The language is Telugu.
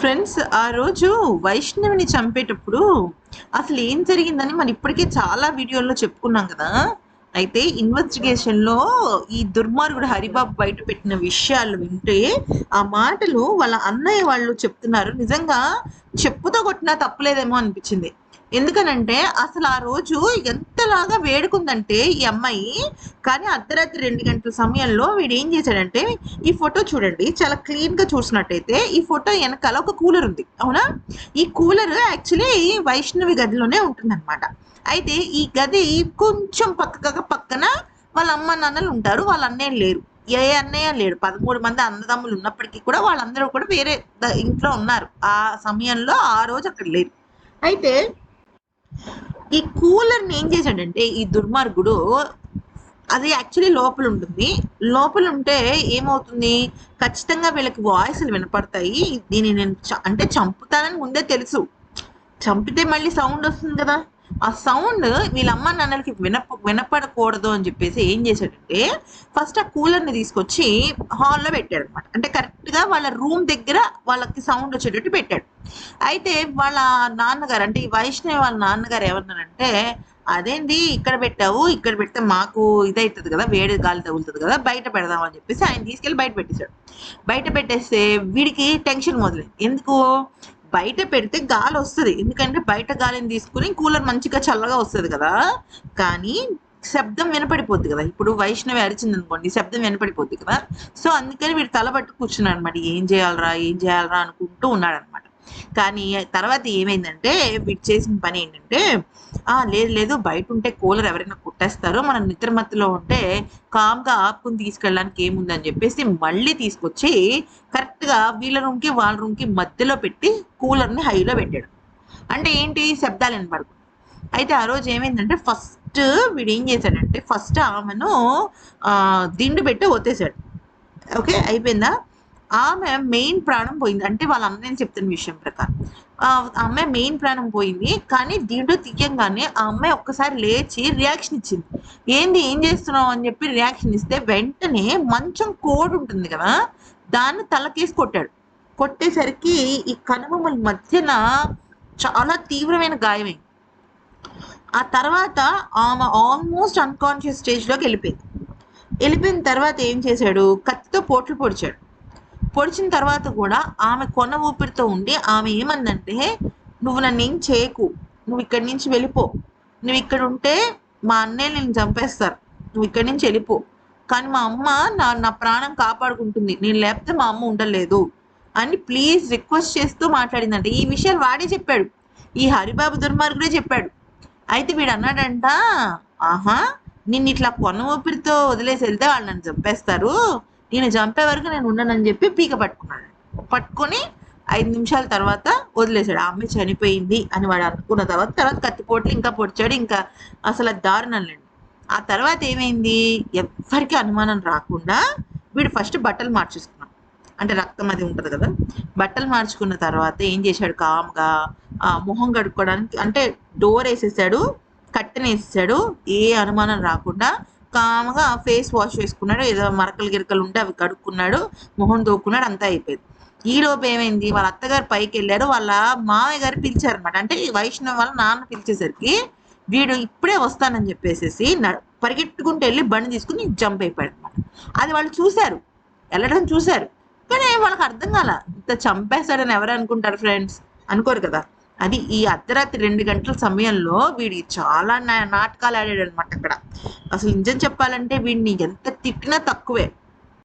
ఫ్రెండ్స్, ఆ రోజు వైష్ణవిని చంపేటప్పుడు అసలు ఏం జరిగిందని మనం ఇప్పటికే చాలా వీడియోల్లో చెప్పుకున్నాం కదా. అయితే ఇన్వెస్టిగేషన్లో ఈ దుర్మార్గుడు హరిబాబు బయట పెట్టిన విషయాలు వింటే ఆ మాటలు వాళ్ళ అన్నయ్య వాళ్ళు చెప్తున్నారు. నిజంగా చెప్పుతో కొట్టినా తప్పులేదేమో అనిపించింది. ఎందుకనంటే అసలు ఆ రోజు ఎంతలాగా వేడుకుందంటే ఈ అమ్మాయి, కానీ అర్ధరాత్రి 2 గంటల సమయంలో వీడు ఏం చేశాడంటే, ఈ ఫోటో చూడండి, చాలా క్లీన్ గా చూసినట్టయితే ఈ ఫోటో వెనకాల ఒక కూలర్ ఉంది, అవునా? ఈ కూలర్ యాక్చువల్లీ వైష్ణవి గదిలోనే ఉంటుందన్నమాట. అయితే ఈ గది కొంచెం పక్కన వాళ్ళ అమ్మ నాన్నలు ఉంటారు, వాళ్ళ అన్నయ్య లేరు. ఏ అన్నయ్య లేడు. 13 మంది అన్నదమ్ములు ఉన్నప్పటికీ కూడా వాళ్ళందరూ కూడా వేరే ఇంట్లో ఉన్నారు. ఆ సమయంలో ఆ రోజు అక్కడ లేరు. అయితే ఈ కూలర్ని ఏం చేశాడంటే ఈ దుర్మార్గుడు, అది యాక్చువల్లీ లోపల ఉంటుంది. లోపల ఉంటే ఏమవుతుంది, ఖచ్చితంగా వీళ్ళకి వాయిస్లు వినపడతాయి. దీన్ని నేను అంటే చంపుతానని ముందే తెలుసు. చంపితే మళ్ళీ సౌండ్ వస్తుంది కదా. ఆ సౌండ్ వీళ్ళ అమ్మ నాన్నలకి వినపడకూడదు అని చెప్పేసి ఏం చేశాడంటే, ఫస్ట్ ఆ కూలర్ని తీసుకొచ్చి హాల్లో పెట్టాడు అనమాట. అంటే కరెక్ట్గా వాళ్ళ రూమ్ దగ్గర వాళ్ళకి సౌండ్ వచ్చేటట్టు పెట్టాడు. అయితే వాళ్ళ నాన్నగారు, అంటే ఈ వైష్ణవి వాళ్ళ నాన్నగారు ఏమన్నారంటే, అదేంటి ఇక్కడ పెట్టావు, ఇక్కడ పెడితే మాకు ఇదవుతుంది కదా, వేడి గాలి తగులుతుంది కదా, బయట పెడదాం అని చెప్పేసి ఆయన తీసుకెళ్ళి బయట పెట్టేశాడు. బయట పెట్టేస్తే వీడికి టెన్షన్ మొదలైంది. ఎందుకు? బయట పెడితే గాలి వస్తుంది, ఎందుకంటే బయట గాలిని తీసుకుని కూలర్ మంచిగా చల్లగా వస్తుంది కదా. కానీ శబ్దం వినపడిపోద్ది కదా. ఇప్పుడు వైష్ణవి అరిచింది అనుకోండి, శబ్దం వినపడిపోద్ది కదా. సో అందుకని వీడు తలబట్టు కూర్చున్నాడు అనమాట. ఏం చేయాలరా అనుకుంటూ ఉన్నాడు అనమాట. కానీ తర్వాత ఏమైందంటే, వీడు చేసిన పని ఏంటంటే, లేదు బయట ఉంటే కూలర్ ఎవరైనా కుట్టేస్తారు, మనం నిద్రమత్తులో ఉంటే కామ్గా ఆపుకుని తీసుకెళ్ళడానికి ఏముందని చెప్పేసి మళ్ళీ తీసుకొచ్చి కరెక్ట్గా వీళ్ళ రూమ్కి వాళ్ళ రూమ్కి మధ్యలో పెట్టి కూలర్ని హైలో పెట్టాడు. అంటే ఏంటి, శబ్దాలు వినపడకు. అయితే ఆ రోజు ఏమైందంటే, ఫస్ట్ వీడు ఏం చేశాడంటే, ఫస్ట్ ఆమెను దిండు పెట్టి ఒత్తేసాడు. ఓకే, అయిపోయిందా? ఆమె మెయిన్ ప్రాణం పోయింది. అంటే వాళ్ళ అన్నయ్య చెప్తున్న విషయం ప్రకారం అమ్మాయి మెయిన్ ప్రాణం పోయింది. కానీ దీంట్లో తీయంగానే ఆ అమ్మాయి ఒక్కసారి లేచి రియాక్షన్ ఇచ్చింది. ఏం చేస్తున్నావు అని చెప్పి రియాక్షన్ ఇస్తే వెంటనే మంచం కోడ్ ఉంటుంది కదా, దాన్ని తలకేసి కొట్టాడు. కొట్టేసరికి ఈ కనుబొమ్మల మధ్యన చాలా తీవ్రమైన గాయమైంది. ఆ తర్వాత ఆమె ఆల్మోస్ట్ అన్కాన్షియస్ స్టేజ్లోకి వెళ్ళిపోయిన తర్వాత ఏం చేశాడు, కత్తితో పోట్లు పొడిచాడు. పొడిచిన తర్వాత కూడా ఆమె కొన ఊపిరితో ఉండి ఆమె ఏమందంటే, నువ్వు నన్ను ఏం చేయకు, నువ్వు ఇక్కడి నుంచి వెళ్ళిపో, నువ్వు ఇక్కడ ఉంటే మా అన్నయ్య నేను చంపేస్తారు, నువ్వు ఇక్కడి నుంచి వెళ్ళిపో, కానీ మా అమ్మ నా ప్రాణం కాపాడుకుంటుంది, నేను లేకపోతే మా అమ్మ ఉండలేదు అని ప్లీజ్ రిక్వెస్ట్ చేస్తూ మాట్లాడిందంట. ఈ విషయాలు వాడే చెప్పాడు, ఈ హరిబాబు దుర్మార్గుడే చెప్పాడు. అయితే వీడు అన్నాడంట, ఆహా నిన్ను ఇట్లా కొన ఊపిరితో వదిలేసి వెళ్తే వాళ్ళు నన్ను చంపేస్తారు, నేను చంపే వరకు నేను ఉండనని చెప్పి పీక పట్టుకున్నాడు. పట్టుకొని 5 నిమిషాల తర్వాత వదిలేశాడు. ఆ అమ్మాయి చనిపోయింది అని వాడు అనుకున్న తర్వాత కత్తిపోట్లు ఇంకా పొడిచాడు. ఇంకా అసలు దారుణం లేండి. ఆ తర్వాత ఏమైంది, ఎవ్వరికి అనుమానం రాకుండా వీడు ఫస్ట్ బట్టలు మార్చేసుకున్నాడు. అంటే రక్తం అది ఉంటుంది కదా. బట్టలు మార్చుకున్న తర్వాత ఏం చేశాడు, కామ్గా మొహం కడుక్కోవడానికి అంటే డోర్ వేసేసాడు, కట్టెన వేసేసాడు. ఏ అనుమానం రాకుండా కామ్గా ఫేస్ వాష్ చేసుకున్నాడు. ఏదో మరకలు గిరకలు ఉంటే అవి కడుక్కున్నాడు, మొహం దోక్కున్నాడు, అంతా అయిపోయింది. ఈ లోపు ఏమైంది, వాళ్ళ అత్తగారు పైకి వెళ్ళారు, వాళ్ళ మామయ్య గారు పిలిచారనమాట. అంటే వైష్ణవ్ వాళ్ళ నాన్న పిలిచేసరికి వీడు ఇప్పుడే వస్తానని చెప్పేసి పరిగెట్టుకుంటూ వెళ్ళి బండి తీసుకుని జంప్ అయిపోయాడు అనమాట. అది వాళ్ళు చూశారు, వెళ్ళడం చూశారు. కానీ వాళ్ళకి అర్థం కాల, ఇంత చంపేశాడని ఎవరు అనుకుంటారు ఫ్రెండ్స్, అనుకోరు కదా. అది ఈ అర్ధరాత్రి 2 గంటల సమయంలో వీడి చాలా నాటకాలు ఆడాడు అనమాట అక్కడ. అసలు నిజం చెప్పాలంటే వీడిని ఎంత తిట్టినా తక్కువే.